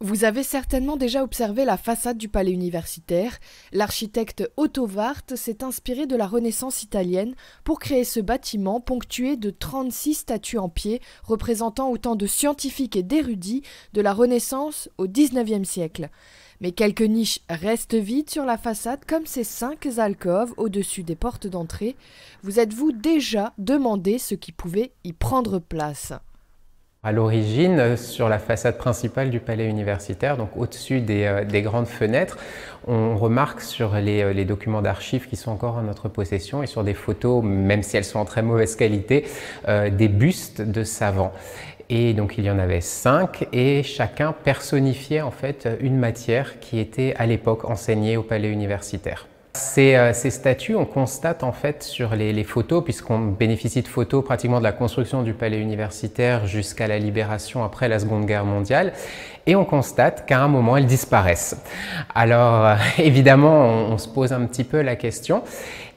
Vous avez certainement déjà observé la façade du palais universitaire. L'architecte Otto Wart s'est inspiré de la Renaissance italienne pour créer ce bâtiment ponctué de 36 statues en pied représentant autant de scientifiques et d'érudits de la Renaissance au XIXe siècle. Mais quelques niches restent vides sur la façade comme ces 5 alcôves au-dessus des portes d'entrée. Vous êtes-vous déjà demandé ce qui pouvait y prendre place ? À l'origine, sur la façade principale du palais universitaire, donc au-dessus des grandes fenêtres, on remarque sur les documents d'archives qui sont encore en notre possession et sur des photos, même si elles sont en très mauvaise qualité, des bustes de savants. Et donc il y en avait 5 et chacun personnifiait en fait une matière qui était à l'époque enseignée au palais universitaire. Ces statues, on constate en fait sur les photos, puisqu'on bénéficie de photos pratiquement de la construction du palais universitaire jusqu'à la libération après la Seconde Guerre mondiale, et on constate qu'à un moment elles disparaissent. Alors évidemment on se pose un petit peu la question,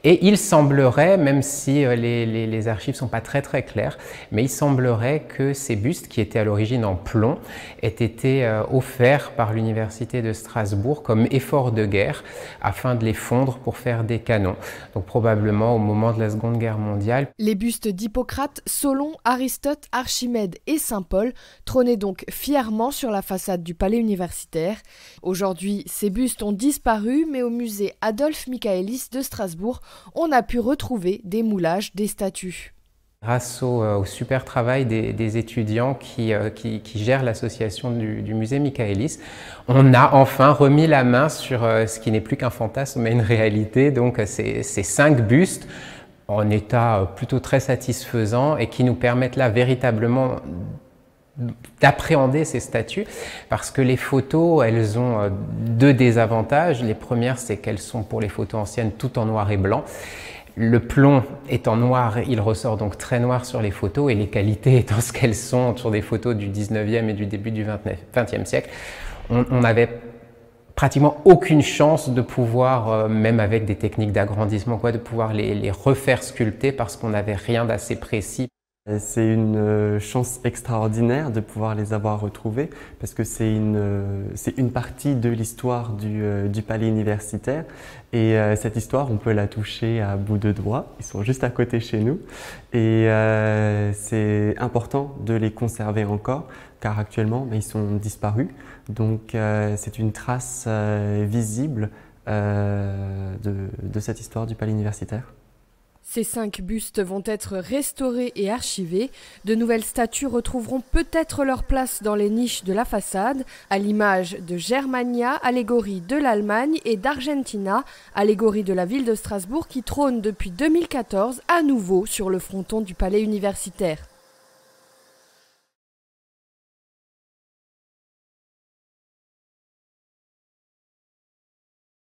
et il semblerait, même si les archives ne sont pas très claires, mais il semblerait que ces bustes qui étaient à l'origine en plomb aient été offerts par l'université de Strasbourg comme effort de guerre afin de les fondre pour faire des canons. Donc probablement au moment de la Seconde Guerre mondiale. Les bustes d'Hippocrate, Solon, Aristote, Archimède et Saint-Paul trônaient donc fièrement sur la façade du palais universitaire. Aujourd'hui, ces bustes ont disparu, mais au musée Adolphe Michaelis de Strasbourg, on a pu retrouver des moulages des statues. Grâce au super travail des étudiants qui gèrent l'association du musée Michaelis, on a enfin remis la main sur ce qui n'est plus qu'un fantasme mais une réalité, donc ces 5 bustes en état plutôt très satisfaisant et qui nous permettent là véritablement d'appréhender ces statues, parce que les photos, elles ont 2 désavantages. Les premières, c'est qu'elles sont pour les photos anciennes tout en noir et blanc. Le plomb étant noir, il ressort donc très noir sur les photos, et les qualités étant ce qu'elles sont sur des photos du 19e et du début du 20e siècle, on n'avait pratiquement aucune chance de pouvoir, même avec des techniques d'agrandissement, de pouvoir les refaire sculpter, parce qu'on n'avait rien d'assez précis. C'est une chance extraordinaire de pouvoir les avoir retrouvés, parce que c'est une partie de l'histoire du palais universitaire, et cette histoire on peut la toucher à bout de doigts. Ils sont juste à côté chez nous, et c'est important de les conserver encore, car actuellement ils sont disparus, donc c'est une trace visible de cette histoire du palais universitaire. Ces 5 bustes vont être restaurés et archivés. De nouvelles statues retrouveront peut-être leur place dans les niches de la façade, à l'image de Germania, allégorie de l'Allemagne, et d'Argentina, allégorie de la ville de Strasbourg, qui trône depuis 2014 à nouveau sur le fronton du palais universitaire.